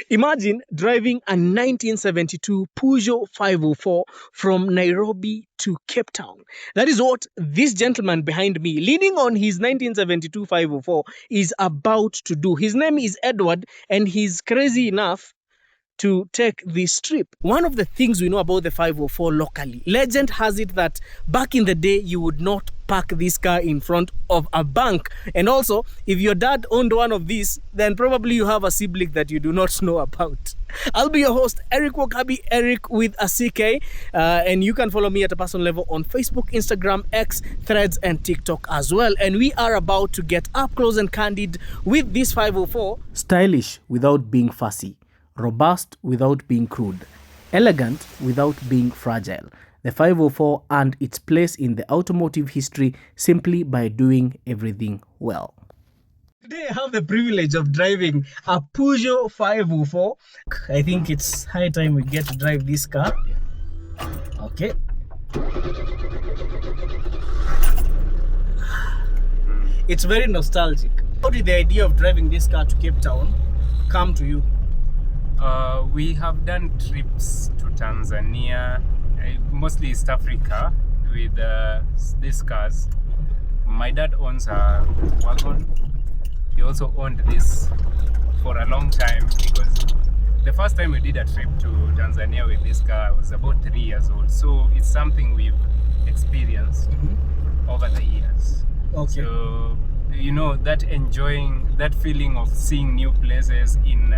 Imagine driving a 1972 Peugeot 504 from Nairobi to Cape Town. That is what this gentleman behind me, leaning on his 1972 504, is about to do. His name is Edward, and he's crazy enough to take this trip. One of the things we know about the 504 locally, legend has it that back in the day, you would not park this car in front of a bank. And also, if your dad owned one of these, then probably you have a sibling that you do not know about. I'll be your host, Eric Wakabi, Eric with a CK. And you can follow me at a personal level on Facebook, Instagram, X, Threads, and TikTok as well. And we are about to get up close and candid with this 504. Stylish without being fussy. Robust without being crude, elegant without being fragile. The 504 earned its place in the automotive history simply by doing everything well. Today I have the privilege of driving a Peugeot 504. I think it's high time we get to drive this car. Okay. It's very nostalgic. How did the idea of driving this car to Cape Town come to you? We have done trips to Tanzania, mostly East Africa, with these cars. My dad owns a wagon. He also owned this for a long time, because the first time we did a trip to Tanzania with this car, I was about 3 years old. So it's something we've experienced over the years. Okay. So, you know, that feeling of seeing new places in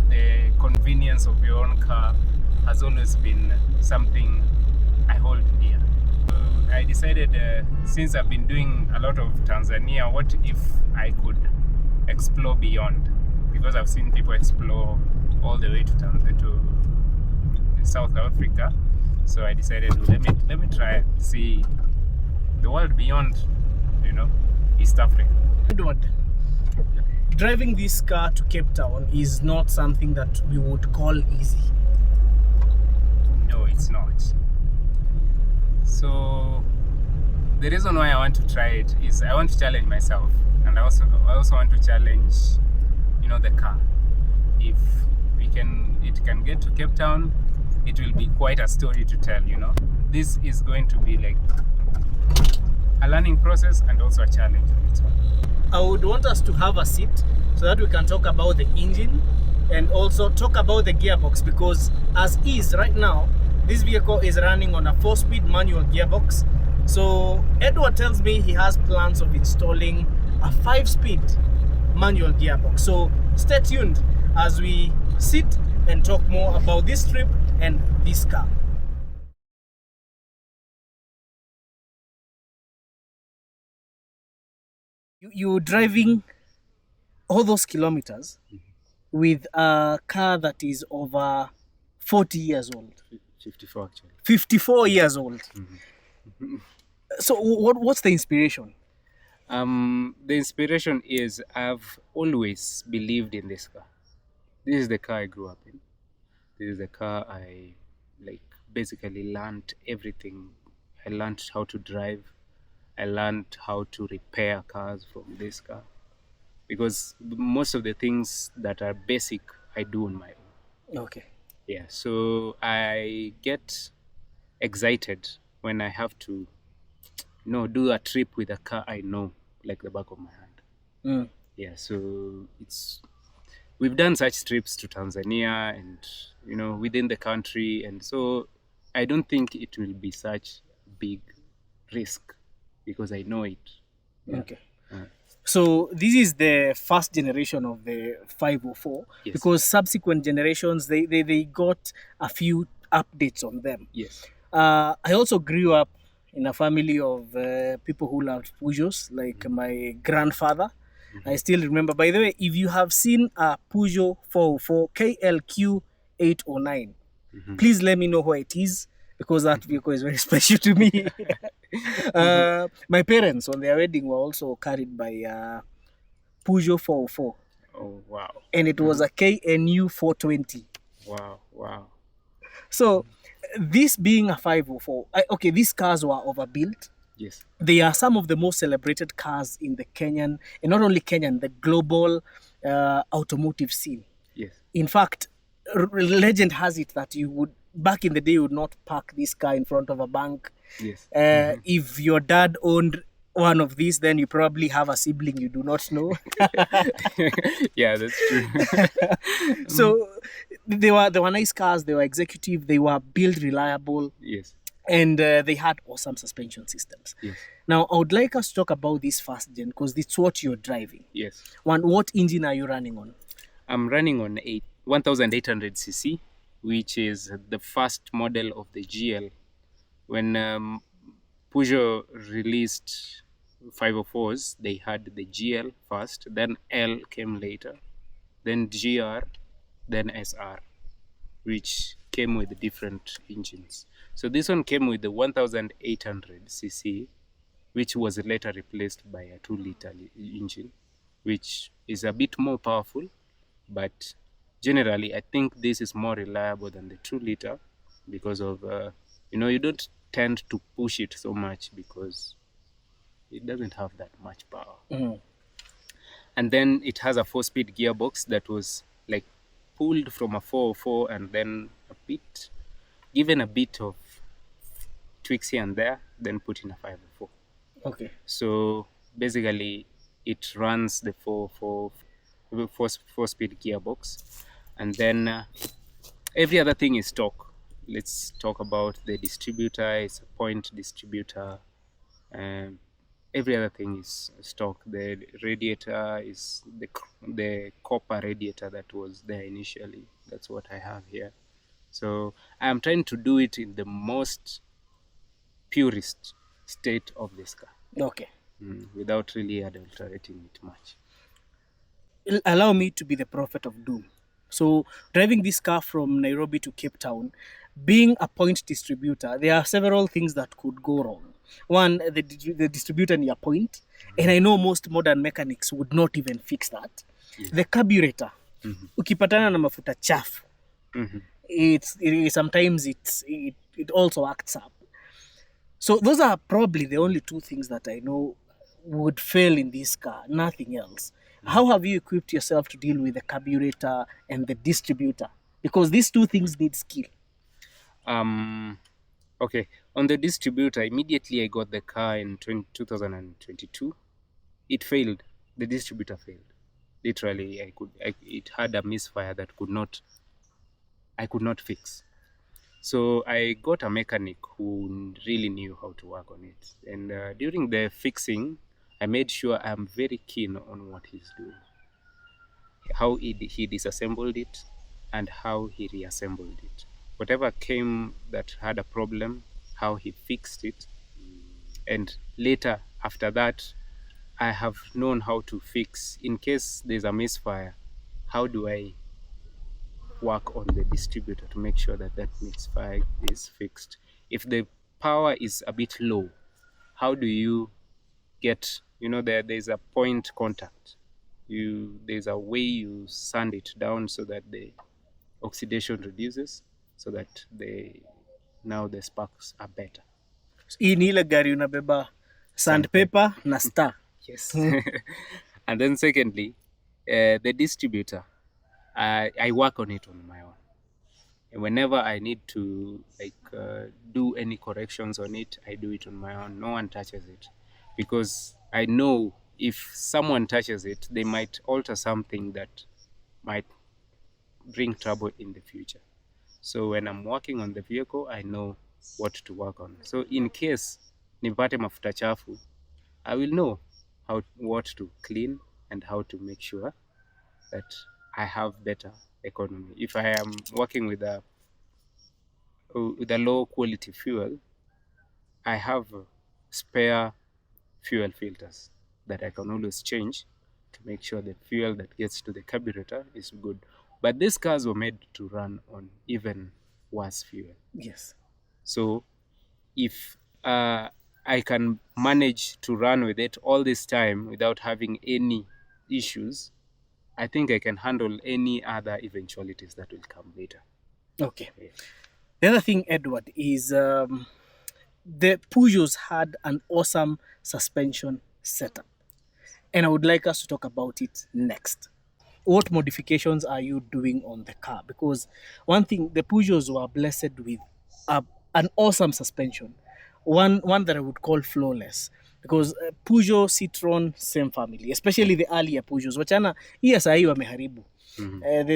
the convenience of your own car has always been something I hold dear. I decided, since I've been doing a lot of Tanzania, what if I could explore beyond? Because I've seen people explore all the way to Tanzania, to South Africa. So I decided, let me try and see the world beyond, you know, East Africa. Edward, driving this car to Cape Town is not something that we would call easy. No, it's not. So the reason why I want to try it is I want to challenge myself, and I also want to challenge, you know, the car. If it can get to Cape Town, it will be quite a story to tell, you know. This is going to be like a learning process and also a challenge on its own. I would want us to have a seat so that we can talk about the engine and also talk about the gearbox, because as is right now, this vehicle is running on a 4-speed manual gearbox. So Edward tells me he has plans of installing a 5-speed manual gearbox. So stay tuned as we sit and talk more about this trip and this car. You're driving all those kilometers with a car that is over 40 years old. 54 actually. 54 years old. So what's the inspiration? The inspiration is I've always believed in this car. This is the car I grew up in. This is the car I basically learned everything. I learned how to drive. I learned how to repair cars from this car, because most of the things that are basic I do on my own. Okay. Yeah, so I get excited when I have to, you know, do a trip with a car I know like the back of my hand. Yeah, so we've done such trips to Tanzania and, you know, within the country, and so I don't think it will be such a big risk because I know it. Yeah. Okay. So this is the first generation of the 504. Yes. Because subsequent generations, they got a few updates on them. Yes. I also grew up in a family of people who loved Peugeots, like my grandfather. I still remember. By the way, if you have seen a Peugeot 404 KLQ 809, please let me know where it is, because that vehicle is very special to me. My parents, on their wedding, were also carried by Peugeot 404. Oh, wow. And it was a KNU 420. Wow. So, this being a 504, okay, these cars were overbuilt. Yes. They are some of the most celebrated cars in the Kenyan, and not only Kenyan, the global automotive scene. Yes. In fact, legend has it that you would, back in the day, you would not park this car in front of a bank. Yes. If your dad owned one of these, then you probably have a sibling you do not know. Yeah, that's true. So they were nice cars. They were executive. They were built reliable, Yes. and they had awesome suspension systems. Yes. Now, I would like us to talk about this first gen because it's what you're driving. Yes. What engine are you running on? I'm running on 1800cc, which is the first model of the GL. When Peugeot released 504s, they had the GL first, then L came later, then GR, then SR, which came with different engines. So this one came with the 1800cc, which was later replaced by a 2-liter engine, which is a bit more powerful, but generally I think this is more reliable than the 2-liter because of you don't tend to push it so much because it doesn't have that much power. And then it has a 4-speed gearbox that was like pulled from a 404 and then given a bit of tweaks here and there, then put in a 504. Okay. So basically it runs the 4-speed gearbox, and then every other thing is stock. Let's talk about the distributor. It's a point distributor. Every other thing is stock. The radiator is the copper radiator that was there initially. That's what I have here. So I am trying to do it in the most purest state of this car. Okay. Without really adulterating it much. Allow me to be the prophet of doom. So, driving this car from Nairobi to Cape Town, being a point distributor, there are several things that could go wrong. One, the distributor near point, and I know most modern mechanics would not even fix that. Yes. The carburetor, ukipatana na mafuta chafu, sometimes it also acts up. So those are probably the only two things that I know would fail in this car, nothing else. How have you equipped yourself to deal with the carburetor and the distributor? Because these two things need skill. Okay, on the distributor, immediately I got the car in 2022. It failed. The distributor failed. Literally, it had a misfire that I could not fix. So I got a mechanic who really knew how to work on it. And during the fixing, I made sure I'm very keen on what he's doing. How he disassembled it and how he reassembled it. Whatever came that had a problem, how he fixed it. And later, after that, I have known how to fix. In case there's a misfire, how do I work on the distributor to make sure that misfire is fixed? If the power is a bit low, how do you get, there's a point contact. There's a way you sand it down so that the oxidation reduces, so that now the sparks are better. Hii ni ile gari unabeba sandpaper na star. Yes. And then secondly, the distributor, I work on it on my own. And whenever I need to do any corrections on it, I do it on my own. No one touches it, because I know if someone touches it, they might alter something that might bring trouble in the future. So when I'm working on the vehicle, I know what to work on. So in case nipate mafuta chafu, I will know what to clean and how to make sure that I have better economy. If I am working with a low quality fuel, I have spare fuel filters that I can always change to make sure the fuel that gets to the carburetor is good. But these cars were made to run on even worse fuel. Yes. So if I can manage to run with it all this time without having any issues, I think I can handle any other eventualities that will come later. Okay. Yeah. The other thing, Edward, is the Peugeots had an awesome suspension setup. And I would like us to talk about it next. what modifications are you doing on the car? Because one thing, the Peugeots were blessed with an awesome suspension, one that I would call flawless. Because Peugeot, Citroen, same family, especially the earlier Peugeots. Wachana, yes, sahi wameharibu.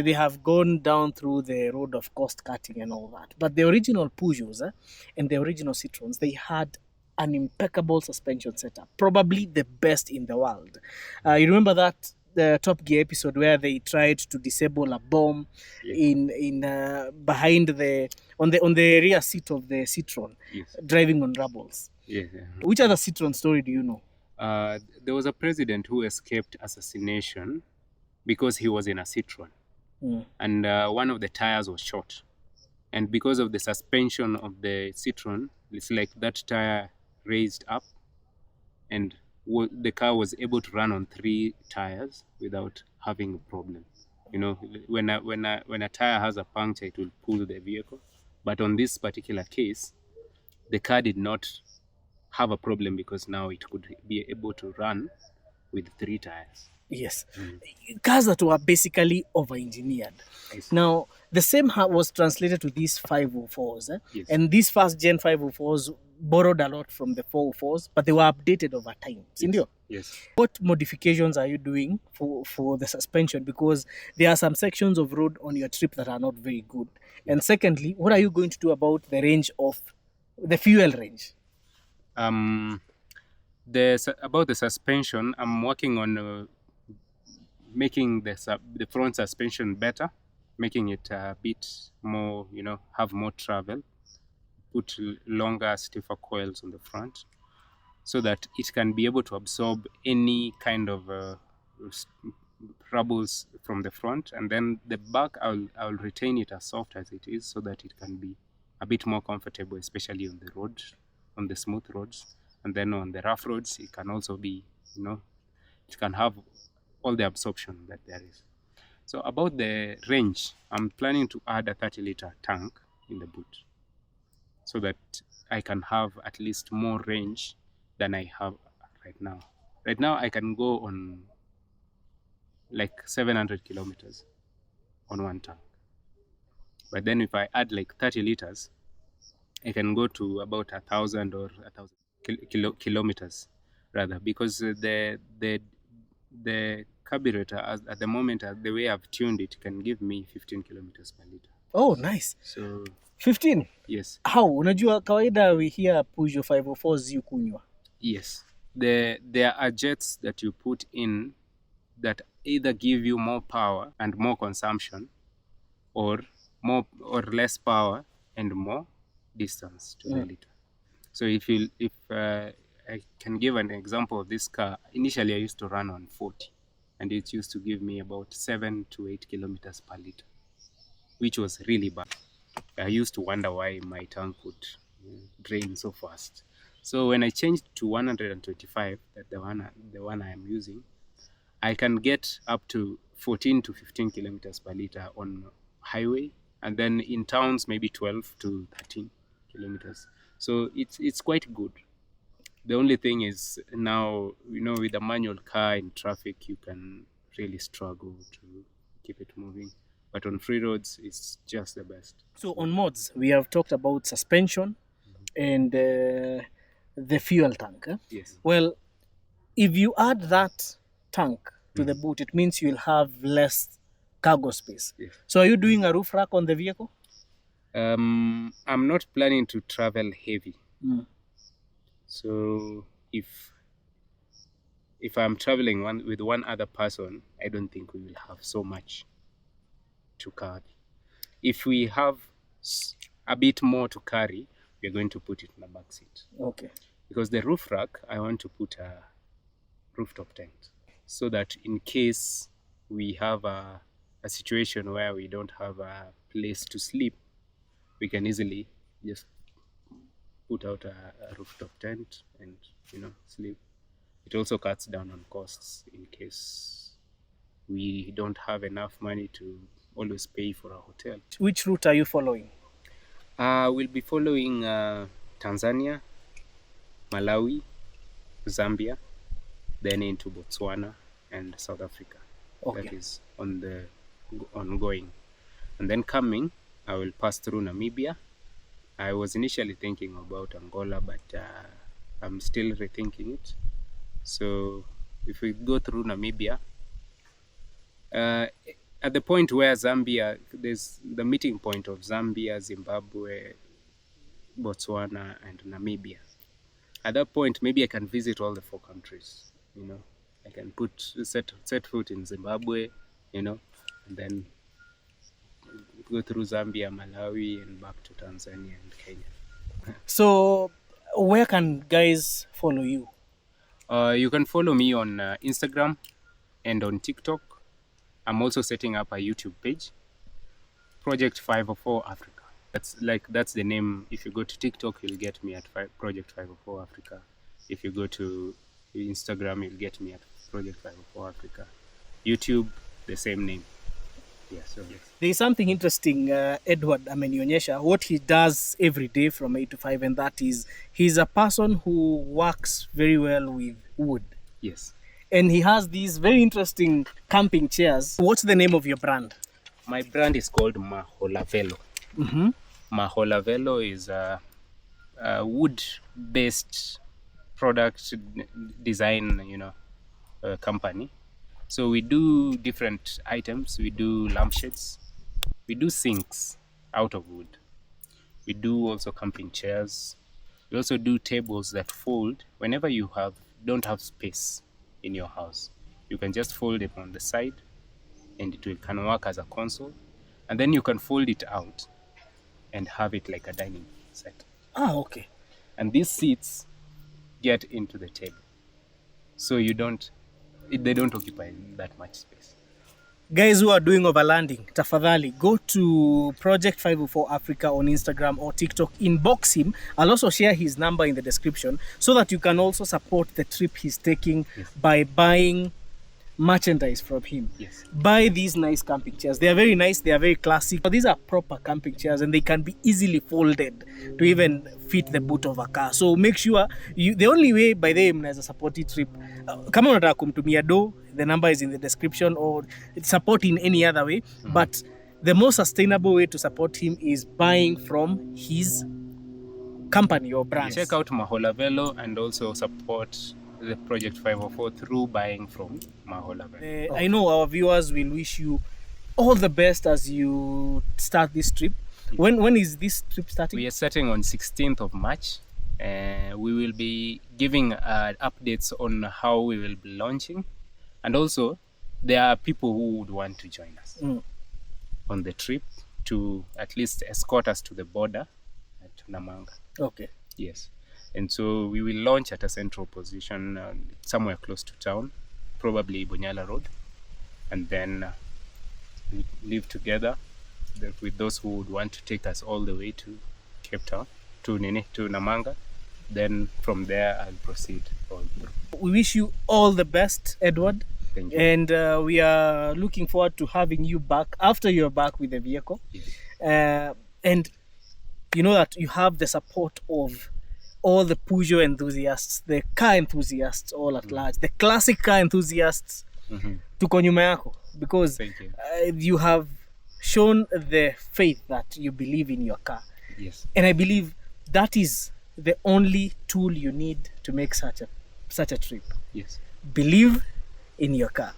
They have gone down through the road of cost cutting and all that. But the original Peugeots and the original Citroens, they had an impeccable suspension setup, probably the best in the world. You remember that the Top Gear episode where they tried to disable a bomb in behind on the rear seat of the Citroen, driving on rubbles. Which other Citroen story do you know? There was a president who escaped assassination because he was in a Citroen, and one of the tires was short, and because of the suspension of the Citroen, it's like that tire raised up, and the car was able to run on 3 tires without having a problem. You know, when a tire has a puncture, it will pull the vehicle. But on this particular case, the car did not have a problem because now it could be able to run with 3 tires. Yes. Cars that were basically over-engineered. Yes. Now, the same was translated to these 504s. Yes. And these first gen 504s borrowed a lot from the 404s, but they were updated over time. Yes. Yes. What modifications are you doing for the suspension? Because there are some sections of road on your trip that are not very good. Yeah. And secondly, what are you going to do about the range of the fuel range? About the suspension, I'm working on making the front suspension better, making it a bit more, have more travel, put longer, stiffer coils on the front so that it can be able to absorb any kind of rubbles from the front. And then the back, I'll retain it as soft as it is so that it can be a bit more comfortable, especially on the road, on the smooth roads. And then on the rough roads, it can also be, it can have all the absorption that there is. So about the range, I'm planning to add a 30-liter tank in the boot so that I can have at least more range than I have right now. Right now, I can go on like 700 kilometers on one tank. But then if I add like 30 liters, I can go to about 1,000 or 1,000 kilometers rather, because the carburetor at the moment, the way I've tuned it, can give me 15 kilometers per liter. Oh, nice. So 15? Yes. How? Unajua kawaida we hear Peugeot 504s you kunywa. Yes. There are jets that you put in that either give you more power and more consumption, or less power and more distance to the liter. So if I can give an example of this car. Initially, I used to run on 40, and it used to give me about 7 to 8 kilometers per liter, which was really bad. I used to wonder why my tank would drain so fast. So when I changed to 125, that the one I am using, I can get up to 14 to 15 kilometers per liter on highway, and then in towns maybe 12 to 13 kilometers. So it's quite good. The only thing is now, with a manual car in traffic, you can really struggle to keep it moving. But on free roads, it's just the best. So on mods, we have talked about suspension and the fuel tank. Yes. Well, if you add that tank to the boot, it means you'll have less cargo space. Yes. So are you doing a roof rack on the vehicle? I'm not planning to travel heavy. So if I'm traveling with one other person, I don't think we will have so much to carry. If we have a bit more to carry, we're going to put it in the back seat. Okay. Because the roof rack, I want to put a rooftop tent so that in case we have a situation where we don't have a place to sleep, we can easily just put out a rooftop tent and sleep. It also cuts down on costs in case we don't have enough money to always pay for a hotel. Which route are you following? We'll be following Tanzania, Malawi, Zambia, then into Botswana and South Africa. Okay. That is on going. And then coming, I will pass through Namibia. I was initially thinking about Angola, but I'm still rethinking it. So if we go through Namibia, at the point where Zambia, there's the meeting point of Zambia, Zimbabwe, Botswana, and Namibia. At that point, maybe I can visit all the 4 countries. I can set foot in Zimbabwe, and then go through Zambia, Malawi, and back to Tanzania and Kenya. So, where can guys follow you? You can follow me on Instagram and on TikTok. I'm also setting up a YouTube page, Project 504 Africa. That's the name. If you go to TikTok, you'll get me at Project 504 Africa. If you go to Instagram, you'll get me at Project 504 Africa. YouTube, the same name. Yeah, so yes. There's something interesting, Edward amenionyesha what he does every day from 8 to 5, and that is he's a person who works very well with wood. Yes. And he has these very interesting camping chairs. What's the name of your brand? My brand is called Maholavelo. Mm-hmm. Maholavelo is a wood-based product design, company. So we do different items. We do lampshades. We do sinks out of wood. We do also camping chairs. We also do tables that fold. Whenever you don't have space in your house, you can just fold it on the side, and it can work as a console. And then you can fold it out and have it like a dining set. Ah, okay. And these seats get into the table, so they don't occupy that much space. Guys who are doing overlanding, tafadhali go to Project 504 Africa on Instagram or TikTok. Inbox him. I'll also share his number in the description so that you can also support the trip he's taking. Yes. By buying merchandise from him. Yes. Buy these nice camping chairs. They are very nice. They are very classic. These are proper camping chairs, and they can be easily folded to even fit the boot of a car. So make sure the only way by them as a supported trip, kama unataka kumtumia do, the number is in the description, or support in any other way. Mm-hmm. But the most sustainable way to support him is buying from his company or brand. Check out Maholavelo and also support the Project 504 through buying from Maholavelo. I know our viewers will wish you all the best as you start this trip. Yeah. When is this trip starting? We are starting on 16th of March. We will be giving updates on how we will be launching. And also, there are people who would want to join us on the trip to at least escort us to the border at Namanga. Okay. Yes. And so we will launch at a central position somewhere close to town, probably Bunyala Road. And then we live together with those who would want to take us all the way to Cape Town, to Namanga. Then from there, I'll proceed on. We wish you all the best, Edward. Thank you. And we are looking forward to having you back after you're back with the vehicle. Yes. And you know that you have the support of all the Peugeot enthusiasts, the car enthusiasts all at large, the classic car enthusiasts. Tuko nyuma yako, because you have shown the faith that you believe in your car. Yes. And I believe that is the only tool you need to make such a trip. Yes. Believe in your car.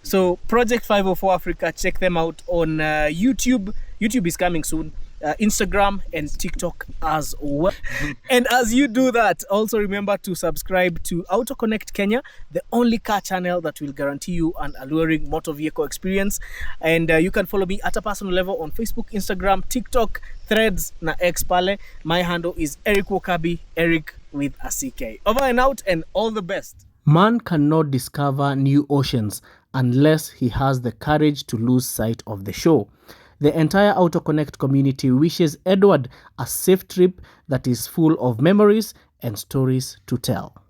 So Project 504 Africa, check them out on YouTube. YouTube is coming soon. Instagram and TikTok as well. And as you do that, also remember to subscribe to AutoConnect Kenya, the only car channel that will guarantee you an alluring motor vehicle experience. And you can follow me at a personal level on Facebook, Instagram, TikTok, Threads, na X pale. My handle is Eric Wakabi, Eric with a CK. Over and out, and all the best. Man cannot discover new oceans unless he has the courage to lose sight of the shore. The entire AutoConnect community wishes Edward a safe trip that is full of memories and stories to tell.